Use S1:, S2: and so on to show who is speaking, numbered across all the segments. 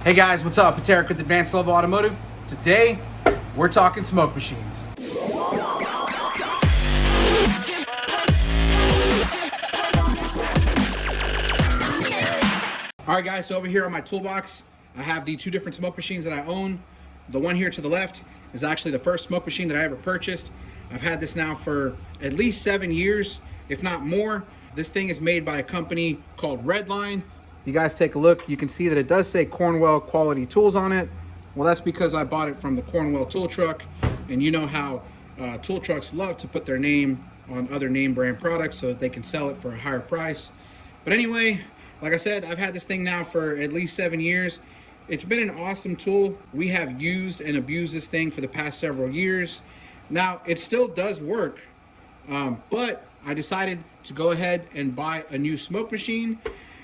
S1: Hey guys, what's up? It's Eric with Advanced Level Automotive. Today, we're talking smoke machines. Alright guys, so over here on my toolbox, I have the two different smoke machines that I own. The one here to the left is actually the first smoke machine that I ever purchased. I've had this now for at least 7 years, if not more. This thing is made by a company called Redline. You guys take a look, you can see that it does say Cornwell Quality Tools on it. Well, that's because I bought it from the Cornwell tool truck, and you know how tool trucks love to put their name on other name brand products so that they can sell it for a higher price. But anyway, like I said, I've had this thing now for at least 7 years. It's been an awesome tool. We have used and abused this thing for the past several years. Now, it still does work, but I decided to go ahead and buy a new smoke machine.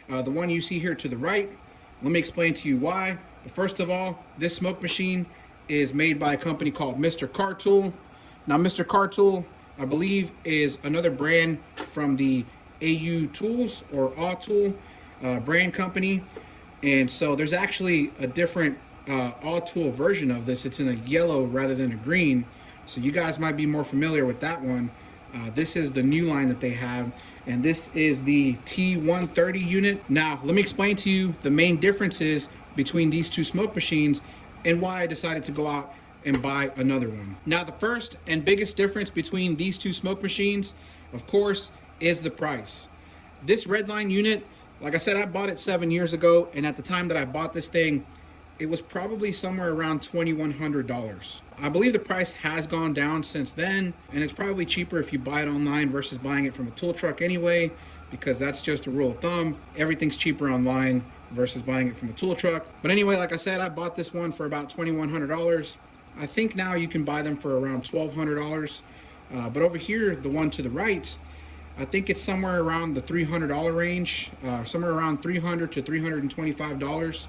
S1: The one you see here to the right. Let me explain to you why. But first of all, this smoke machine is made by a company called Mr Cartool. Now, Mr Cartool, I believe, is another brand from the AU Tools or Autool brand company. And so there's actually a different Autool version of this. It's in a yellow rather than a green. So you guys might be more familiar with that one. This is the new line that they have, and this is the T130 unit. Now, let me explain to you the main differences between these two smoke machines and why I decided to go out and buy another one. Now, the first and biggest difference between these two smoke machines, of course, is the price. This Redline unit, like I said, I bought it 7 years ago, and at the time that I bought this thing, it was probably somewhere around $2,100. I believe the price has gone down since then, and it's probably cheaper if you buy it online versus buying it from a tool truck anyway, because that's just a rule of thumb. Everything's cheaper online versus buying it from a tool truck. But anyway, like I said, I bought this one for about $2,100. I think now you can buy them for around $1,200. But over here, the one to the right, I think it's somewhere around the $300 range, somewhere around $300 to $325.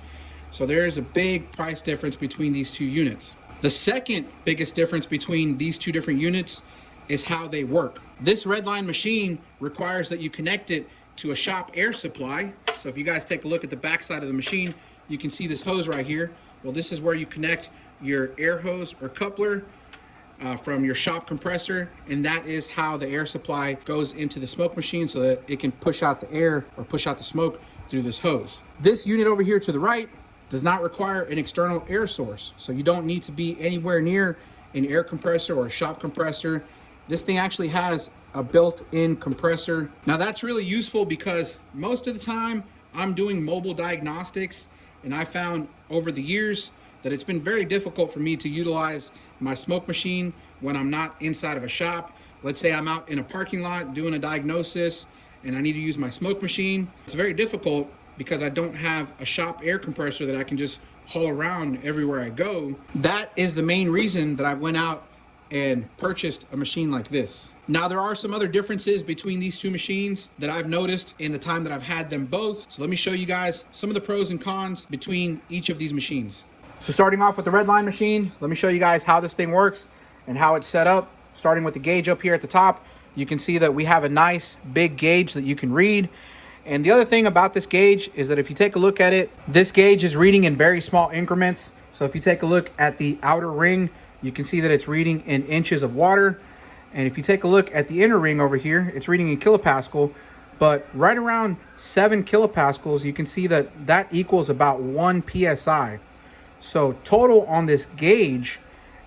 S1: So there is a big price difference between these two units. The second biggest difference between these two different units is how they work. This Redline machine requires that you connect it to a shop air supply. So if you guys take a look at the back side of the machine, you can see this hose right here. Well, this is where you connect your air hose or coupler from your shop compressor, and that is how the air supply goes into the smoke machine so that it can push out the air or push out the smoke through this hose. This unit over here to the right does not require an external air source, so you don't need to be anywhere near an air compressor or a shop compressor. This thing actually has a built-in compressor. Now that's really useful because most of the time I'm doing mobile diagnostics, and I found over the years that it's been very difficult for me to utilize my smoke machine when I'm not inside of a shop. Let's say I'm out in a parking lot doing a diagnosis and I need to use my smoke machine. It's very difficult because I don't have a shop air compressor that I can just haul around everywhere I go. That is the main reason that I went out and purchased a machine like this. Now, there are some other differences between these two machines that I've noticed in the time that I've had them both. So let me show you guys some of the pros and cons between each of these machines. So starting off with the Redline machine, let me show you guys how this thing works and how it's set up. Starting with the gauge up here at the top, you can see that we have a nice big gauge that you can read. And the other thing about this gauge is that if you take a look at it, this gauge is reading in very small increments. So if you take a look at the outer ring, you can see that it's reading in inches of water. And if you take a look at the inner ring over here, it's reading in kilopascal. But right around 7 kilopascals, you can see that that equals about 1 psi. So total on this gauge,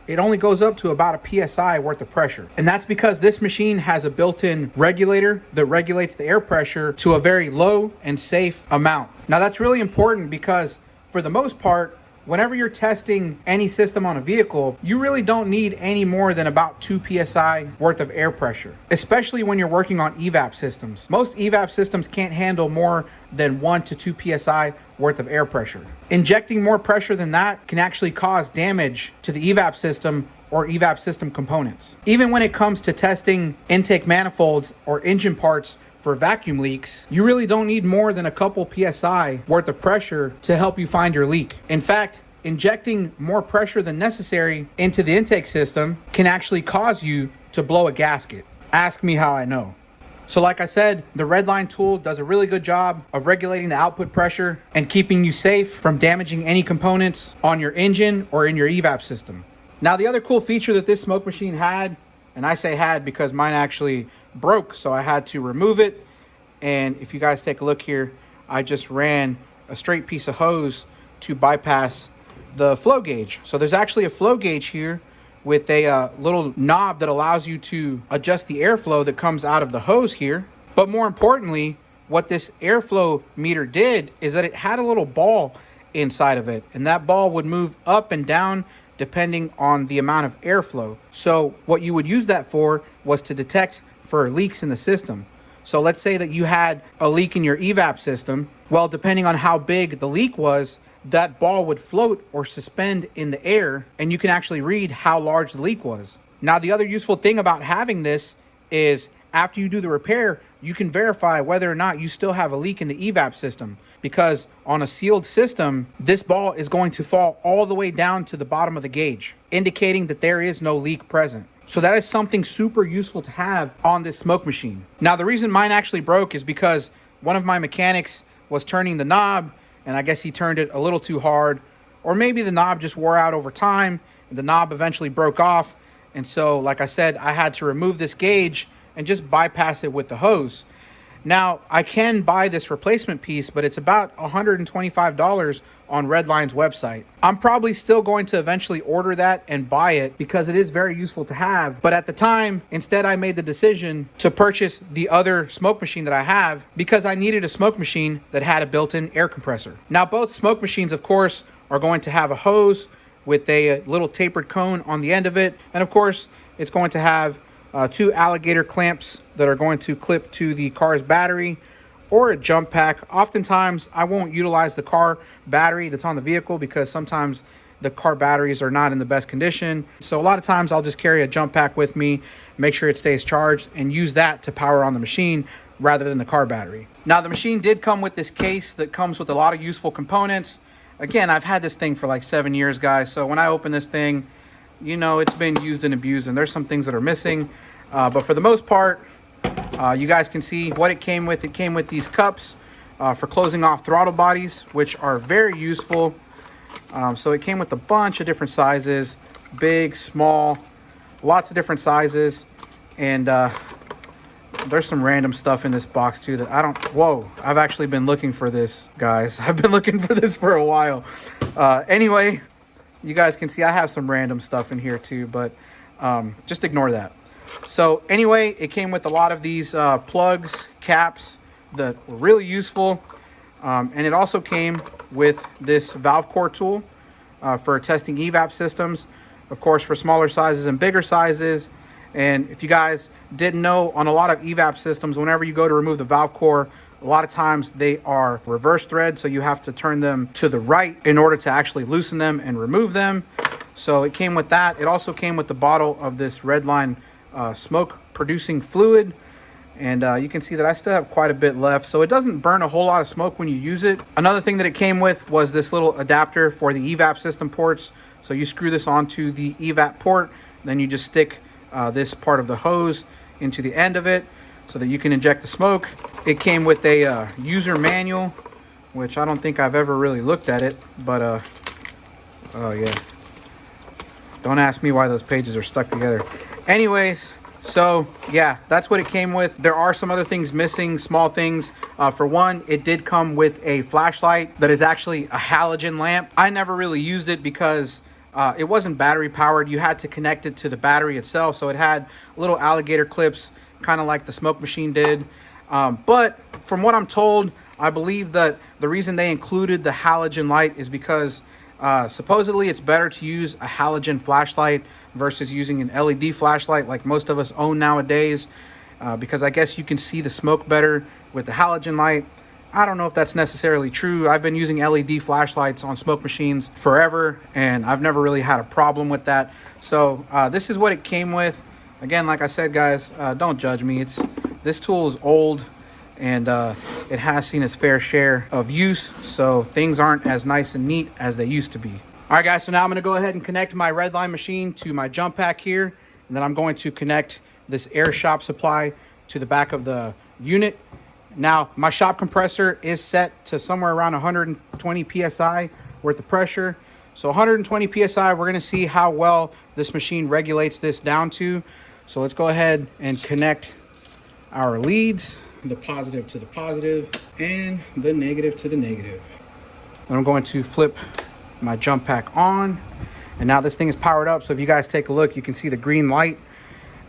S1: it only goes up to about a psi worth of pressure. And that's because this machine has a built-in regulator that regulates the air pressure to a very low and safe amount. Now that's really important because for the most part, whenever you're testing any system on a vehicle, you really don't need any more than about 2 psi worth of air pressure, especially when you're working on EVAP systems. Most EVAP systems can't handle more than 1 to 2 psi worth of air pressure. Injecting more pressure than that can actually cause damage to the EVAP system or EVAP system components. Even when it comes to testing intake manifolds or engine parts for vacuum leaks, you really don't need more than a couple psi worth of pressure to help you find your leak. In fact, injecting more pressure than necessary into the intake system can actually cause you to blow a gasket. Ask me how I know. So like I said, the Redline tool does a really good job of regulating the output pressure and keeping you safe from damaging any components on your engine or in your EVAP system. Now, the other cool feature that this smoke machine had, and I say had because mine actually broke, so I had to remove it. And if you guys take a look here, I just ran a straight piece of hose to bypass the flow gauge. So there's actually a flow gauge here with a little knob that allows you to adjust the airflow that comes out of the hose here. But more importantly, what this airflow meter did is that it had a little ball inside of it, and that ball would move up and down depending on the amount of airflow. So what you would use that for was to detect for leaks in the system. So let's say that you had a leak in your EVAP system. Well, depending on how big the leak was, that ball would float or suspend in the air, and you can actually read how large the leak was. Now, the other useful thing about having this is after you do the repair, you can verify whether or not you still have a leak in the EVAP system, because on a sealed system, this ball is going to fall all the way down to the bottom of the gauge, indicating that there is no leak present. So that is something super useful to have on this smoke machine. Now, the reason mine actually broke is because one of my mechanics was turning the knob, and I guess he turned it a little too hard, or maybe the knob just wore out over time and the knob eventually broke off. And so, like I said, I had to remove this gauge and just bypass it with the hose. Now, I can buy this replacement piece, but it's about $125 on Redline's website. I'm probably still going to eventually order that and buy it because it is very useful to have. But at the time, instead, I made the decision to purchase the other smoke machine that I have because I needed a smoke machine that had a built-in air compressor. Now, both smoke machines, of course, are going to have a hose with a little tapered cone on the end of it. And of course, it's going to have two alligator clamps that are going to clip to the car's battery or a jump pack. Oftentimes, I won't utilize the car battery that's on the vehicle because sometimes the car batteries are not in the best condition. So a lot of times I'll just carry a jump pack with me, make sure it stays charged, and use that to power on the machine rather than the car battery. Now, the machine did come with this case that comes with a lot of useful components. Again, I've had this thing for like 7 years, guys. So when I open this thing, you know, it's been used and abused, and there's some things that are missing. But for the most part, you guys can see what it came with. It came with these cups for closing off throttle bodies, which are very useful. So it came with a bunch of different sizes, big, small, lots of different sizes. And there's some random stuff in this box too that I don't, whoa, I've actually been looking for this, guys. I've been looking for this for a while. Anyway, you guys can see I have some random stuff in here too, but just ignore that. So anyway, it came with a lot of these plugs, caps that were really useful. And it also came with this valve core tool for testing EVAP systems, of course, for smaller sizes and bigger sizes. And if you guys didn't know, on a lot of EVAP systems, whenever you go to remove the valve core, a lot of times they are reverse thread, so you have to turn them to the right in order to actually loosen them and remove them. So it came with that. It also came with the bottle of this Redline smoke producing fluid. And you can see that I still have quite a bit left, so it doesn't burn a whole lot of smoke when you use it. Another thing that it came with was this little adapter for the EVAP system ports. So you screw this onto the EVAP port, then you just stick this part of the hose into the end of it so that you can inject the smoke. It came with a user manual, which I don't think I've ever really looked at it, but oh yeah. Don't ask me why those pages are stuck together. Anyways, so yeah, that's what it came with. There are some other things missing, small things. For one, it did come with a flashlight that is actually a halogen lamp. I never really used it because it wasn't battery powered. You had to connect it to the battery itself. So it had little alligator clips, kind of like the smoke machine did. But from what I'm told, I believe that the reason they included the halogen light is because supposedly it's better to use a halogen flashlight versus using an LED flashlight like most of us own nowadays, because I guess you can see the smoke better with the halogen light. I don't know if that's necessarily true. I've been using LED flashlights on smoke machines forever, and I've never really had a problem with that. So this is what it came with. Again, like I said, guys, don't judge me. This tool is old, and it has seen its fair share of use, so things aren't as nice and neat as they used to be. All right, guys, so now I'm gonna go ahead and connect my Redline machine to my jump pack here, and then I'm going to connect this air shop supply to the back of the unit. Now, my shop compressor is set to somewhere around 120 PSI worth of pressure. So 120 PSI, we're gonna see how well this machine regulates this down to. So let's go ahead and connect our leads, the positive to the positive and the negative to the negative. And I'm going to flip my jump pack on. And now this thing is powered up. So if you guys take a look, you can see the green light.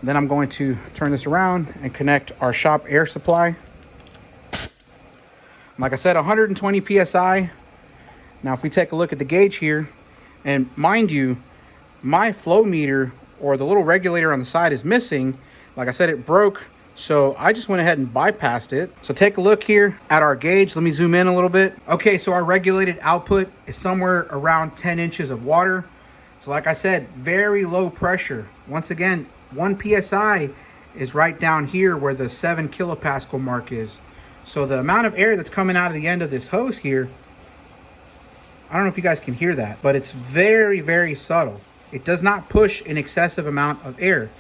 S1: Then I'm going to turn this around and connect our shop air supply. Like I said, 120 PSI. Now, if we take a look at the gauge here, and mind you, my flow meter or the little regulator on the side is missing. Like I said, it broke. So I just went ahead and bypassed it. So take a look here at our gauge. Let me zoom in a little bit. Okay, so our regulated output is somewhere around 10 inches of water. So like I said, very low pressure. Once again, 1 PSI is right down here where the 7 kilopascal mark is. So the amount of air that's coming out of the end of this hose here, I don't know if you guys can hear that, but it's very, very subtle. It does not push an excessive amount of air.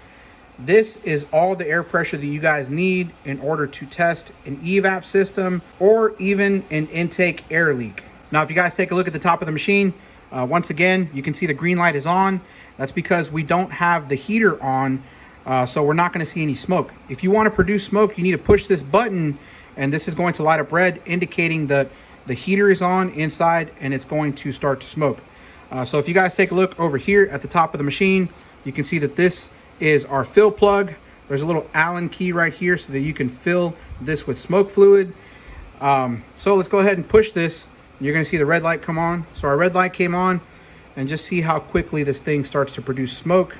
S1: This is all the air pressure that you guys need in order to test an EVAP system or even an intake air leak. Now, if you guys take a look at the top of the machine, once again, you can see the green light is on. That's because we don't have the heater on, so we're not gonna see any smoke. If you wanna produce smoke, you need to push this button and this is going to light up red, indicating that the heater is on inside and it's going to start to smoke. So if you guys take a look over here at the top of the machine, you can see that this is our fill plug. There's a little Allen key right here so that you can fill this with smoke fluid. So let's go ahead and push this. You're gonna see the red light come on. So our red light came on, and just see how quickly this thing starts to produce smoke.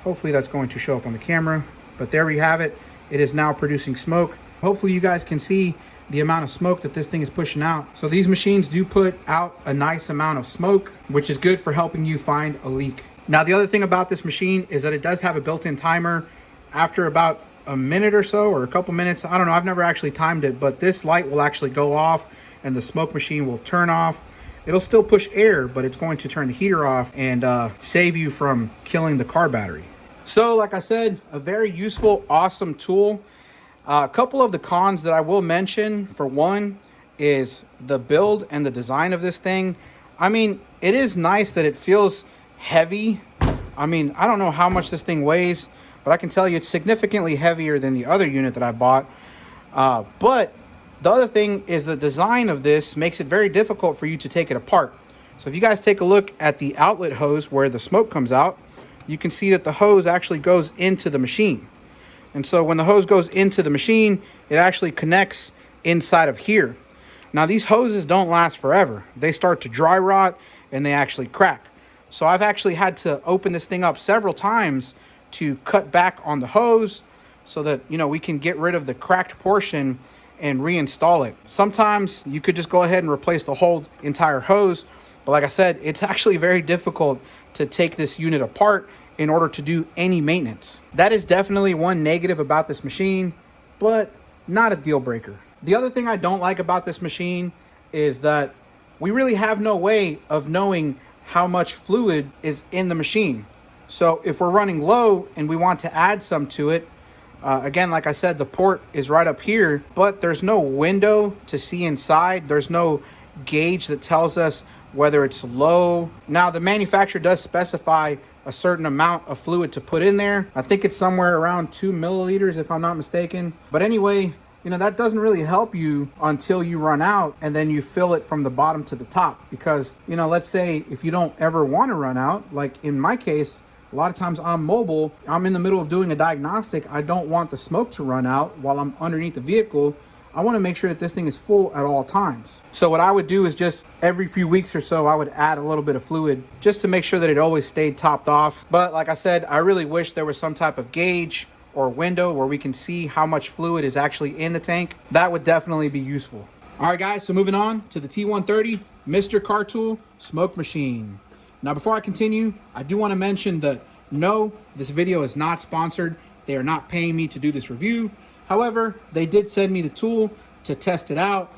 S1: Hopefully that's going to show up on the camera, but there we have it. It is now producing smoke. Hopefully you guys can see the amount of smoke that this thing is pushing out. So these machines do put out a nice amount of smoke, which is good for helping you find a leak. Now, the other thing about this machine is that it does have a built-in timer. After about a minute or so, or a couple minutes, I don't know, I've never actually timed it, but this light will actually go off and the smoke machine will turn off. It'll still push air, but it's going to turn the heater off and save you from killing the car battery. So like I said, a very useful, awesome tool. A couple of the cons that I will mention, for one, is the build and the design of this thing. I mean, it is nice that it feels heavy. I mean, I don't know how much this thing weighs, but I can tell you it's significantly heavier than the other unit that I bought. But the other thing is the design of this makes it very difficult for you to take it apart. So if you guys take a look at the outlet hose where the smoke comes out, you can see that the hose actually goes into the machine. And so when the hose goes into the machine, it actually connects inside of here. Now these hoses don't last forever. They start to dry rot and they actually crack. So I've actually had to open this thing up several times to cut back on the hose so that, you know, we can get rid of the cracked portion and reinstall it. Sometimes you could just go ahead and replace the whole entire hose. But like I said, it's actually very difficult to take this unit apart in order to do any maintenance. That is definitely one negative about this machine, but not a deal breaker. The other thing I don't like about this machine is that we really have no way of knowing how much fluid is in the machine. So if we're running low and we want to add some to it, again, like I said, the port is right up here, but there's no window to see inside. There's no gauge that tells us whether it's low. Now, the manufacturer does specify a certain amount of fluid to put in there. I think it's somewhere around 2 milliliters if I'm not mistaken. But anyway, you know, that doesn't really help you until you run out and then you fill it from the bottom to the top. Because, you know, let's say if you don't ever want to run out, like in my case, a lot of times I'm mobile, I'm in the middle of doing a diagnostic. I don't want the smoke to run out while I'm underneath the vehicle. I want to make sure that this thing is full at all times. So what I would do is just every few weeks or so, I would add a little bit of fluid just to make sure that it always stayed topped off. But like I said, I really wish there was some type of gauge or window where we can see how much fluid is actually in the tank. That would definitely be useful. All right, guys, so moving on to the T130 Mr. Cartool Smoke Machine. Now, before I continue, I do want to mention that no, this video is not sponsored. They are not paying me to do this review. However, they did send me the tool to test it out,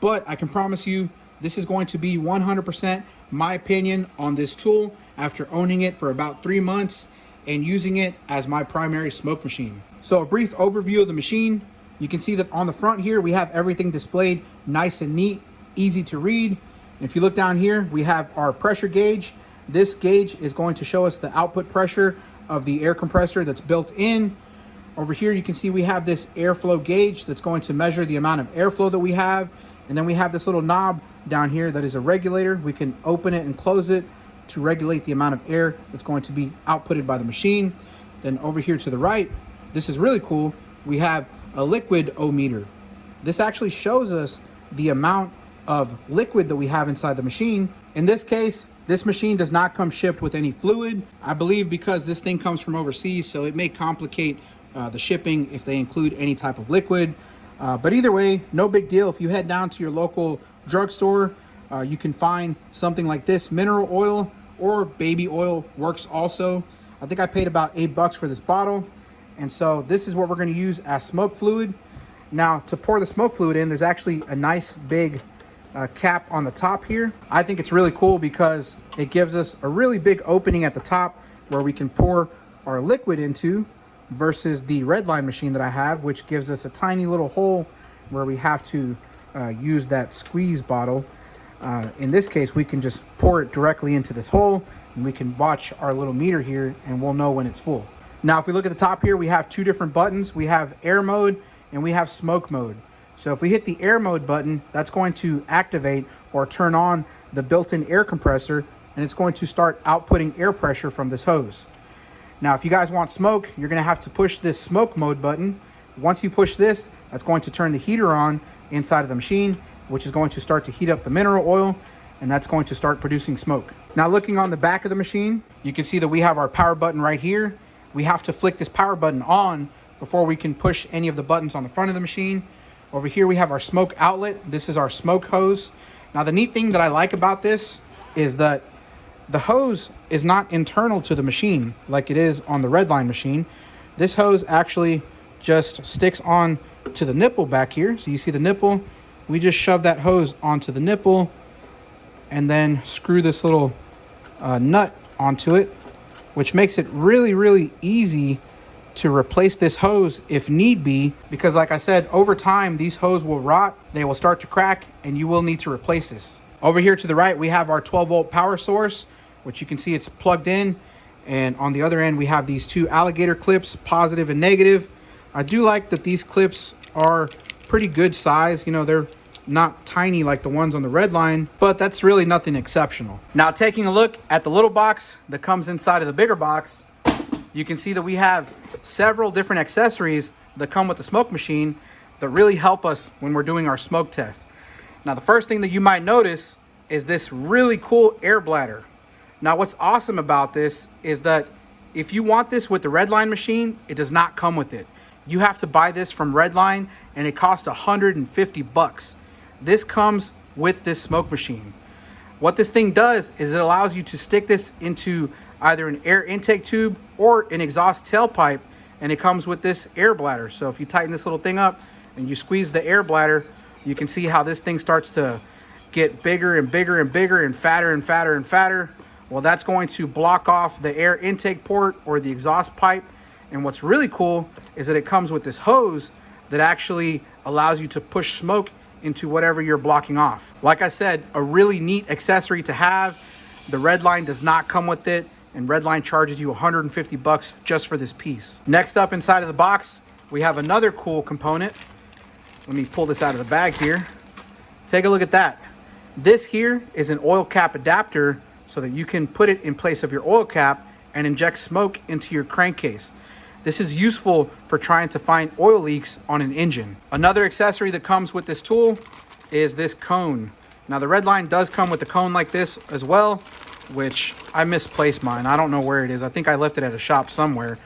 S1: but I can promise you this is going to be 100% my opinion on this tool after owning it for about 3 months and using it as my primary smoke machine. So a brief overview of the machine. You can see that on the front here, we have everything displayed nice and neat, easy to read. And if you look down here, we have our pressure gauge. This gauge is going to show us the output pressure of the air compressor that's built in. Over here, you can see we have this airflow gauge that's going to measure the amount of airflow that we have. And then we have this little knob down here that is a regulator. We can open it and close it to regulate the amount of air that's going to be outputted by the machine. Then over here to the right, this is really cool. We have a liquid O-meter. This actually shows us the amount of liquid that we have inside the machine. In this case, this machine does not come shipped with any fluid. I believe because this thing comes from overseas, so it may complicate the shipping if they include any type of liquid. But either way, no big deal. If you head down to your local drugstore, you can find something like this. Mineral oil or baby oil works also. I think I paid about $8 for this bottle. And so this is what we're going to use as smoke fluid. Now, to pour the smoke fluid in, there's actually a nice big cap on the top here. I think it's really cool because it gives us a really big opening at the top where we can pour our liquid into, versus the Redline machine that I have, which gives us a tiny little hole where we have to use that squeeze bottle. In this case, we can just pour it directly into this hole, and we can watch our little meter here and we'll know when it's full. Now, if we look at the top here, we have two different buttons. We have air mode and we have smoke mode. So if we hit the air mode button, that's going to activate or turn on the built-in air compressor, and it's going to start outputting air pressure from this hose. Now, if you guys want smoke, you're gonna have to push this smoke mode button. Once you push this, that's going to turn the heater on inside of the machine, which is going to start to heat up the mineral oil, and that's going to start producing smoke. Now, looking on the back of the machine, you can see that we have our power button right here. We have to flick this power button on before we can push any of the buttons on the front of the machine. Over here, we have our smoke outlet. This is our smoke hose. Now, the neat thing that I like about this is that the hose is not internal to the machine like it is on the Redline machine. This hose actually just sticks on to the nipple back here. So you see the nipple, we just shove that hose onto the nipple and then screw this little nut onto it, which makes it really, really easy to replace this hose if need be, because like I said, over time, these hoses will rot, they will start to crack, and you will need to replace this. Over here to the right, we have our 12-volt power source, which you can see it's plugged in. And on the other end, we have these two alligator clips, positive and negative. I do like that these clips are pretty good size. You know, they're not tiny like the ones on the Redline, but that's really nothing exceptional. Now, taking a look at the little box that comes inside of the bigger box, you can see that we have several different accessories that come with the smoke machine that really help us when we're doing our smoke test. Now, the first thing that you might notice is this really cool air bladder. Now, what's awesome about this is that if you want this with the Redline machine, it does not come with it. You have to buy this from Redline, and it costs $150. This comes with this smoke machine. What this thing does is it allows you to stick this into either an air intake tube or an exhaust tailpipe, and it comes with this air bladder. So if you tighten this little thing up and you squeeze the air bladder, you can see how this thing starts to get bigger and bigger and bigger and fatter and fatter and fatter. Well, that's going to block off the air intake port or the exhaust pipe. And what's really cool is that it comes with this hose that actually allows you to push smoke into whatever you're blocking off. Like I said, a really neat accessory to have. The Redline does not come with it, and Redline charges you $150 just for this piece. Next up inside of the box, we have another cool component. Let me pull this out of the bag here. Take a look at that. This here is an oil cap adapter so that you can put it in place of your oil cap and inject smoke into your crankcase. This is useful for trying to find oil leaks on an engine. Another accessory that comes with this tool is this cone. Now, the Redline does come with a cone like this as well, which I misplaced mine. I don't know where it is. I think I left it at a shop somewhere.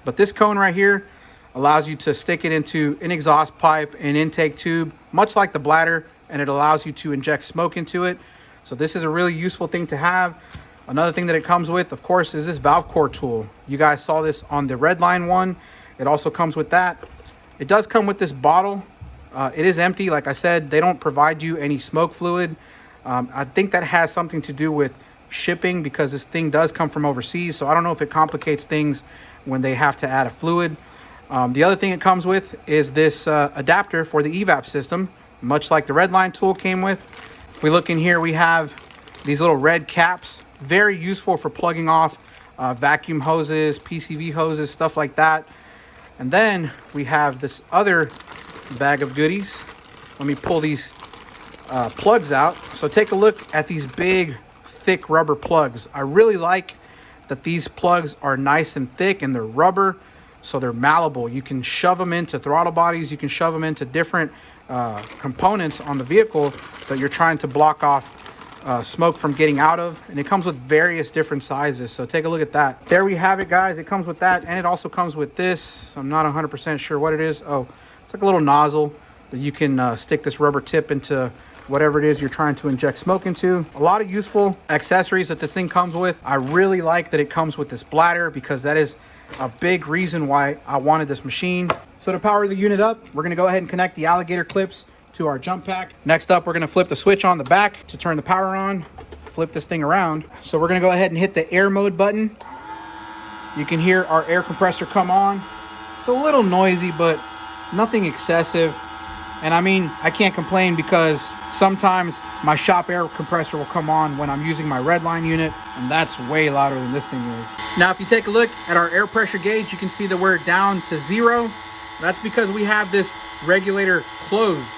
S1: But this cone right here allows you to stick it into an exhaust pipe, an intake tube, much like the bladder, and it allows you to inject smoke into it. So this is a really useful thing to have. Another thing that it comes with, of course, is this valve core tool. You guys saw this on the Redline one. It also comes with that. It does come with this bottle. It is empty. Like I said, they don't provide you any smoke fluid. I think that has something to do with shipping because this thing does come from overseas. So I don't know if it complicates things when they have to add a fluid. The other thing it comes with is this adapter for the EVAP system, much like the Redline tool came with. If we look in here, we have these little red caps, very useful for plugging off vacuum hoses, PCV hoses, stuff like that. And then we have this other bag of goodies. Let me pull these plugs out. So take a look at these big, thick rubber plugs. I really like that these plugs are nice and thick and they're rubber, so they're malleable. You can shove them into throttle bodies. You can shove them into different components on the vehicle that you're trying to block off smoke from getting out of. And it comes with various different sizes. So take a look at that. There we have it, guys. It comes with that, and it also comes with this. I'm not 100% sure what it is. Oh, it's like a little nozzle that you can stick this rubber tip into whatever it is you're trying to inject smoke into. A lot of useful accessories that this thing comes with. I really like that it comes with this bladder because that is a big reason why I wanted this machine. So to power the unit up, we're gonna go ahead and connect the alligator clips to our jump pack. Next up, we're gonna flip the switch on the back to turn the power on. Flip this thing around. So we're gonna go ahead and hit the air mode button. You can hear our air compressor come on. It's a little noisy, but nothing excessive. And I mean, I can't complain because sometimes my shop air compressor will come on when I'm using my Redline unit, and that's way louder than this thing is. Now, if you take a look at our air pressure gauge, you can see that we're down to 0. That's because we have this regulator closed.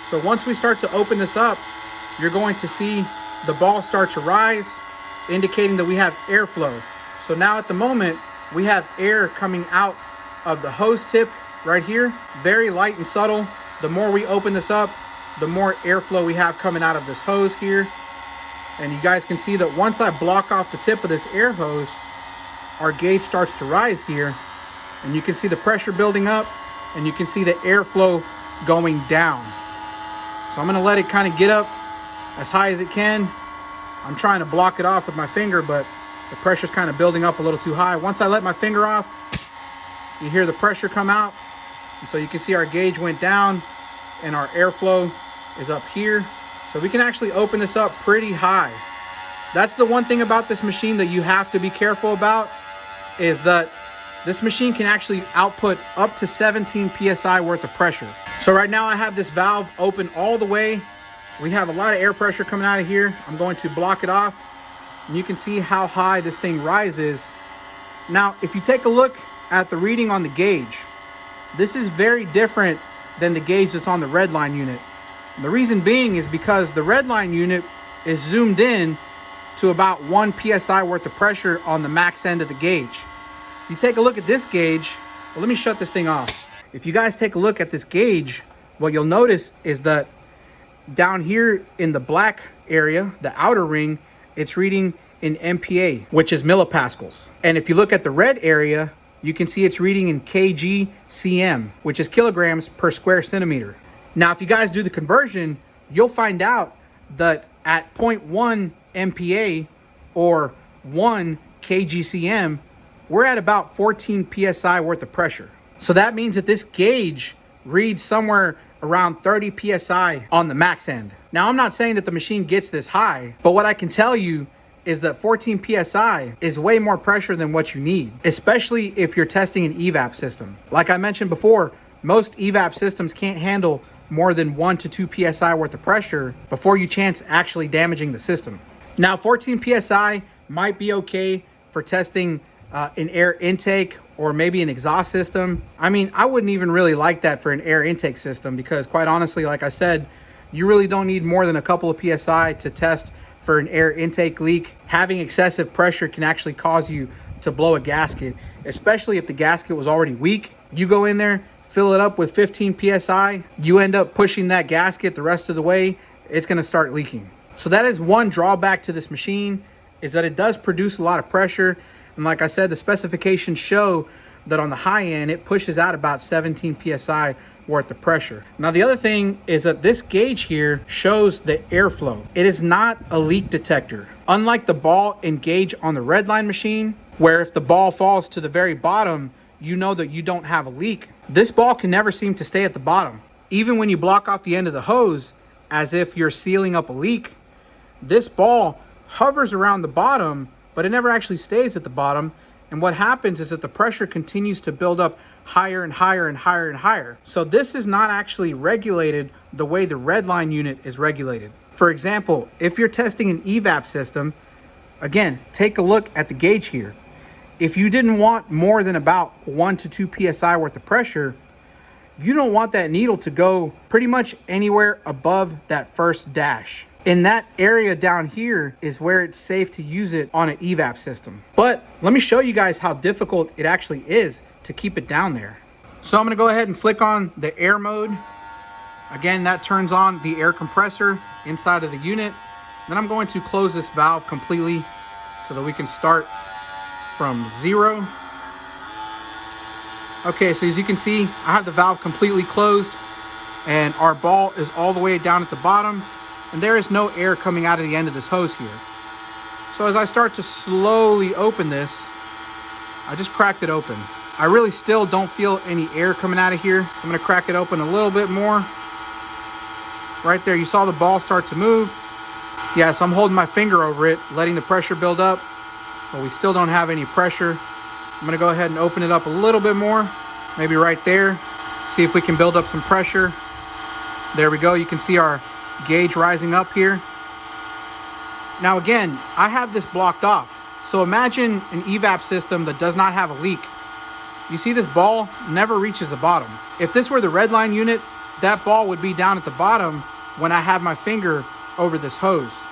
S1: So once we start to open this up, you're going to see the ball start to rise, indicating that we have airflow. So now at the moment, we have air coming out of the hose tip right here, very light and subtle. The more we open this up, the more airflow we have coming out of this hose here. And you guys can see that once I block off the tip of this air hose, our gauge starts to rise here. And you can see the pressure building up, and you can see the airflow going down. So I'm gonna let it kind of get up as high as it can. I'm trying to block it off with my finger, but the pressure's kind of building up a little too high. Once I let my finger off, you hear the pressure come out. And so you can see our gauge went down and our airflow is up here. So we can actually open this up pretty high. That's the one thing about this machine that you have to be careful about, is that this machine can actually output up to 17 PSI worth of pressure. So right now I have this valve open all the way. We have a lot of air pressure coming out of here. I'm going to block it off, and you can see how high this thing rises. Now, if you take a look at the reading on the gauge, this is very different than the gauge that's on the Redline unit. And the reason being is because the Redline unit is zoomed in to about 1 PSI worth of pressure on the max end of the gauge. You take a look at this gauge. Well, let me shut this thing off. If you guys take a look at this gauge, what you'll notice is that down here in the black area, the outer ring, it's reading in MPa, which is millipascals. And if you look at the red area, you can see it's reading in kg/cm, which is kilograms per square centimeter. Now, if you guys do the conversion, you'll find out that at 0.1 MPa or 1 kg/cm, we're at about 14 PSI worth of pressure. So that means that this gauge reads somewhere around 30 PSI on the max end. Now, I'm not saying that the machine gets this high, but what I can tell you is that 14 PSI is way more pressure than what you need, especially if you're testing an EVAP system. Like I mentioned before, most EVAP systems can't handle more than 1 to 2 PSI worth of pressure before you chance actually damaging the system. Now, 14 PSI might be okay for testing an air intake or maybe an exhaust system. I mean, I wouldn't even really like that for an air intake system because, quite honestly, like I said, you really don't need more than a couple of PSI to test for an air intake leak. Having excessive pressure can actually cause you to blow a gasket, especially if the gasket was already weak. You go in there, fill it up with 15 PSI, you end up pushing that gasket the rest of the way, it's gonna start leaking. So that is one drawback to this machine, is that it does produce a lot of pressure. And like I said, the specifications show that on the high end, it pushes out about 17 PSI worth of pressure. Now, the other thing is that this gauge here shows the airflow. It is not a leak detector. Unlike the ball and gauge on the Redline machine, where if the ball falls to the very bottom, you know that you don't have a leak. This ball can never seem to stay at the bottom. Even when you block off the end of the hose, as if you're sealing up a leak, this ball hovers around the bottom, but it never actually stays at the bottom. And what happens is that the pressure continues to build up higher and higher and higher and higher. So this is not actually regulated the way the Redline unit is regulated. For example, if you're testing an EVAP system, again, take a look at the gauge here. If you didn't want more than about 1 to 2 psi worth of pressure, you don't want that needle to go pretty much anywhere above that first dash. In that area down here is where it's safe to use it on an EVAP system. But let me show you guys how difficult it actually is to keep it down there. So I'm gonna go ahead and flick on the air mode. Again, that turns on the air compressor inside of the unit. Then I'm going to close this valve completely so that we can start from 0. Okay, so as you can see, I have the valve completely closed and our ball is all the way down at the bottom, and there is no air coming out of the end of this hose here. So as I start to slowly open this, I just cracked it open. I really still don't feel any air coming out of here, so I'm gonna crack it open a little bit more. Right there, you saw the ball start to move. Yeah, so I'm holding my finger over it, letting the pressure build up, but we still don't have any pressure. I'm gonna go ahead and open it up a little bit more, maybe right there. See if we can build up some pressure. There we go, you can see our gauge rising up here. Now again, I have this blocked off. So imagine an EVAP system that does not have a leak. You see this ball never reaches the bottom. If this were the Redline unit, that ball would be down at the bottom when I have my finger over this hose.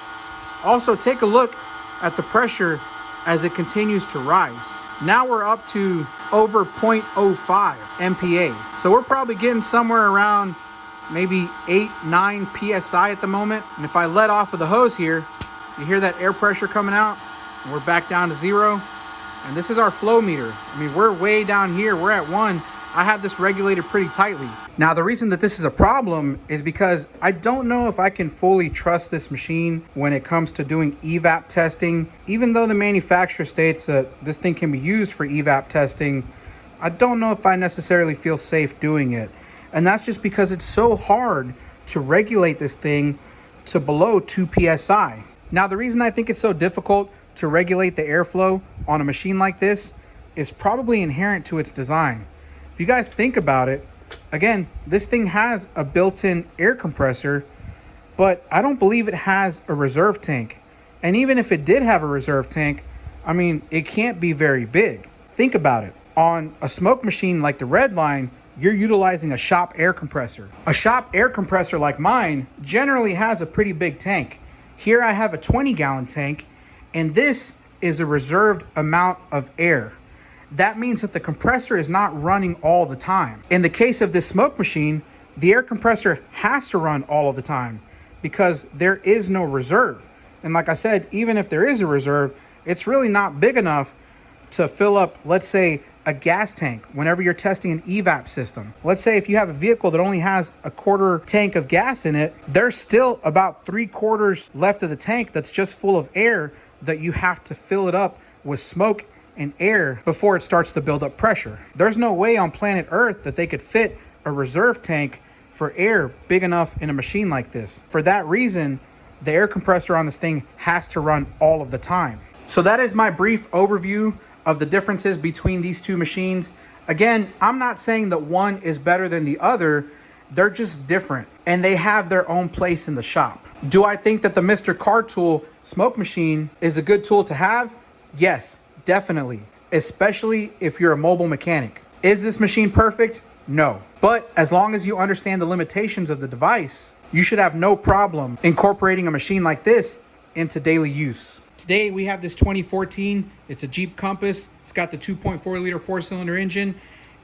S1: Also, take a look at the pressure as it continues to rise. Now we're up to over 0.05 MPa. So we're probably getting somewhere around maybe 8-9 psi at the moment. And if I let off of the hose here, you hear that air pressure coming out, and we're back down to 0. And this is our flow meter. I mean, we're way down here, we're at 1. I have this regulated pretty tightly. Now, the reason that this is a problem is because I don't know if I can fully trust this machine when it comes to doing EVAP testing. Even though the manufacturer states that this thing can be used for EVAP testing, I don't know if I necessarily feel safe doing it. And that's just because it's so hard to regulate this thing to below 2 psi. Now, the reason I think it's so difficult to regulate the airflow on a machine like this is probably inherent to its design. If you guys think about it, again, this thing has a built-in air compressor, but I don't believe it has a reserve tank. And even if it did have a reserve tank, I mean, it can't be very big. Think about it. On a smoke machine like the Redline, you're utilizing a shop air compressor. A shop air compressor like mine generally has a pretty big tank. Here I have a 20-gallon tank, and this is a reserved amount of air. That means that the compressor is not running all the time. In the case of this smoke machine, the air compressor has to run all of the time because there is no reserve. And like I said, even if there is a reserve, it's really not big enough to fill up, let's say, a gas tank whenever you're testing an EVAP system. Let's say if you have a vehicle that only has a quarter tank of gas in it, there's still about 3/4 left of the tank that's just full of air that you have to fill it up with smoke and air before it starts to build up pressure. There's no way on planet Earth that they could fit a reserve tank for air big enough in a machine like this. For that reason, the air compressor on this thing has to run all of the time. So that is my brief overview of the differences between these two machines. Again, I'm not saying that one is better than the other. They're just different and they have their own place in the shop. Do I think that the Mr. Cartool smoke machine is a good tool to have? Yes, definitely, especially if you're a mobile mechanic. Is this machine perfect? No. But as long as you understand the limitations of the device, you should have no problem incorporating a machine like this into daily use. Today we have this 2014, it's a Jeep Compass. It's got the 2.4 liter 4-cylinder engine,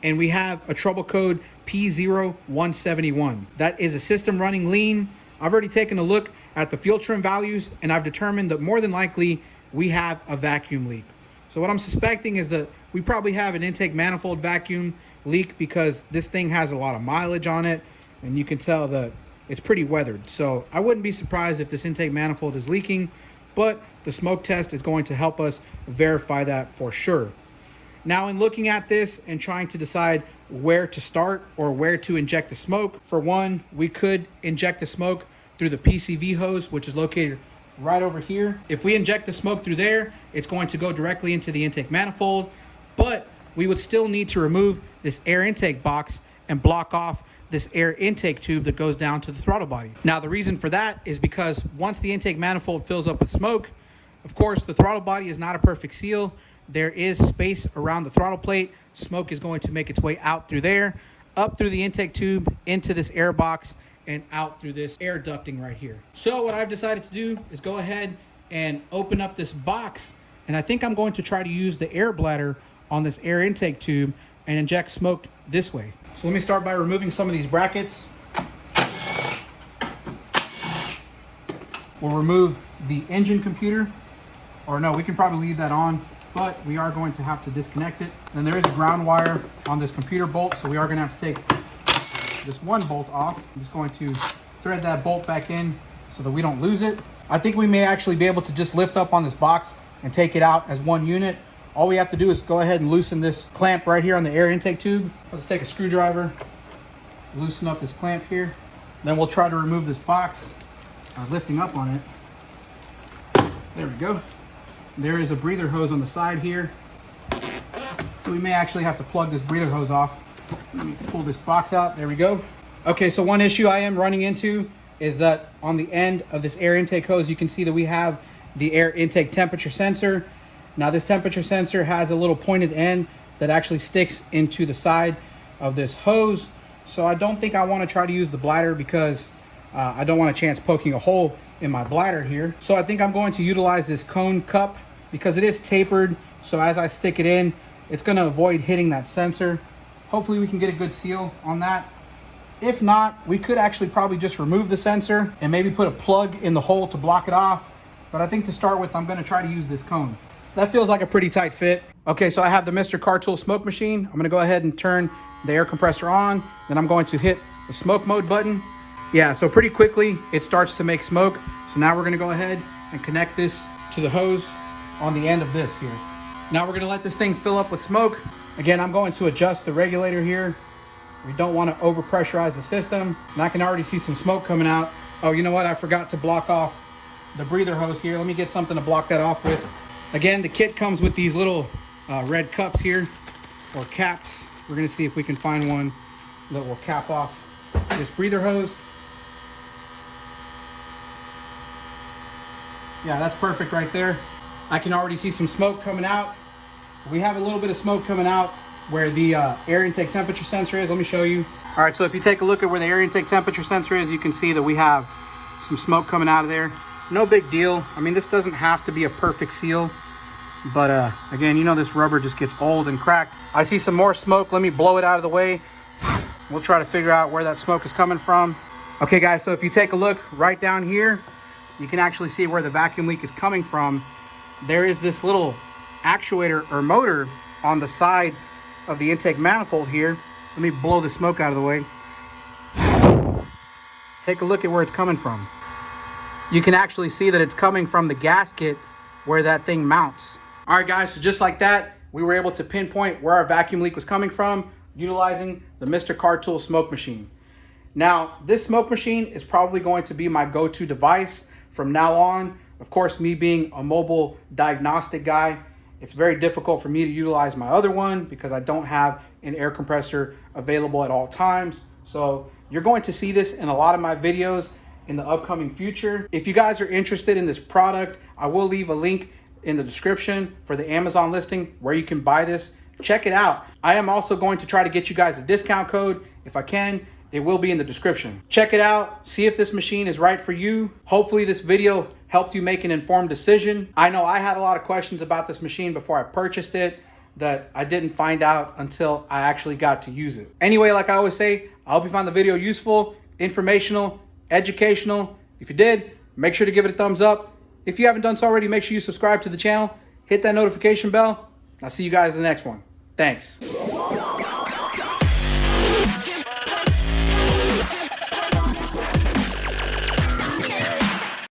S1: and we have a trouble code P0171. That is a system running lean. I've already taken a look at the fuel trim values, and I've determined that more than likely we have a vacuum leak. So what I'm suspecting is that we probably have an intake manifold vacuum leak because this thing has a lot of mileage on it, and you can tell that it's pretty weathered. So I wouldn't be surprised if this intake manifold is leaking, but the smoke test is going to help us verify that for sure. Now, in looking at this and trying to decide where to start or where to inject the smoke, for one, we could inject the smoke through the PCV hose, which is located right over here. If we inject the smoke through there, it's going to go directly into the intake manifold, but we would still need to remove this air intake box and block off this air intake tube that goes down to the throttle body. Now, the reason for that is because once the intake manifold fills up with smoke, of course, the throttle body is not a perfect seal. There is space around the throttle plate. Smoke is going to make its way out through there, up through the intake tube, into this air box, and out through this air ducting right here. So what I've decided to do is go ahead and open up this box, and I think I'm going to try to use the air bladder on this air intake tube and inject smoke this way. So let me start by removing some of these brackets. We'll remove the engine computer, or no, we can probably leave that on, but we are going to have to disconnect it. And there is a ground wire on this computer bolt, so we are going to have to take this one bolt off. I'm just going to thread that bolt back in so that we don't lose it. I think we may actually be able to just lift up on this box and take it out as one unit. All we have to do is go ahead and loosen this clamp right here on the air intake tube. Let's take a screwdriver, loosen up this clamp here. Then we'll try to remove this box by lifting up on it. There we go. There is a breather hose on the side here. So we may actually have to plug this breather hose off. Let me pull this box out. There we go. Okay, so one issue I am running into is that on the end of this air intake hose, you can see that we have the air intake temperature sensor. Now this temperature sensor has a little pointed end that actually sticks into the side of this hose. So I don't think I want to try to use the bladder because I don't want a chance poking a hole in my bladder here. So I think I'm going to utilize this cone cup because it is tapered. So as I stick it in, it's going to avoid hitting that sensor. Hopefully we can get a good seal on that. If not, we could actually probably just remove the sensor and maybe put a plug in the hole to block it off. But I think to start with, I'm going to try to use this cone. That feels like a pretty tight fit. Okay, so I have the Mr. Cartool smoke machine. I'm going to go ahead and turn the air compressor on. Then I'm going to hit the smoke mode button. Yeah, so pretty quickly it starts to make smoke. So now we're going to go ahead and connect this to the hose on the end of this here. Now we're going to let this thing fill up with smoke. Again, I'm going to adjust the regulator here. We don't want to over pressurize the system. And I can already see some smoke coming out. Oh, you know what? I forgot to block off the breather hose here. Let me get something to block that off with. Again, the kit comes with these little red cups here, or caps. We're going to see if we can find one that will cap off this breather hose. Yeah, that's perfect right there. I can already see some smoke coming out. We have a little bit of smoke coming out where the air intake temperature sensor is. Let me show you. All right, so if you take a look at where the air intake temperature sensor is, you can see that we have some smoke coming out of there. No big deal. I mean, this doesn't have to be a perfect seal, but again, you know, this rubber just gets old and cracked. I see some more smoke. Let me blow it out of the way. We'll try to figure out where that smoke is coming from. Okay, guys, so if you take a look right down here, you can actually see where the vacuum leak is coming from. There is this little actuator or motor on the side of the intake manifold here. Let me blow the smoke out of the way. Take a look at where it's coming from. You can actually see that it's coming from the gasket where that thing mounts. All right, guys, so just like that, we were able to pinpoint where our vacuum leak was coming from utilizing the Mr. Cartool smoke machine. Now, this smoke machine is probably going to be my go-to device from now on. Of course, me being a mobile diagnostic guy, it's very difficult for me to utilize my other one because I don't have an air compressor available at all times. So you're going to see this in a lot of my videos in the upcoming future. If you guys are interested in this product, I will leave a link in the description for the Amazon listing where you can buy this. Check it out. I am also going to try to get you guys a discount code. If I can, it will be in the description. Check it out. See if this machine is right for you. Hopefully this video helped you make an informed decision. I know I had a lot of questions about this machine before I purchased it that I didn't find out until I actually got to use it. Anyway, like I always say, I hope you found the video useful, informational, educational. If you did, make sure to give it a thumbs up. If you haven't done so already, make sure you subscribe to the channel, hit that notification bell. I'll see you guys in the next one. Thanks.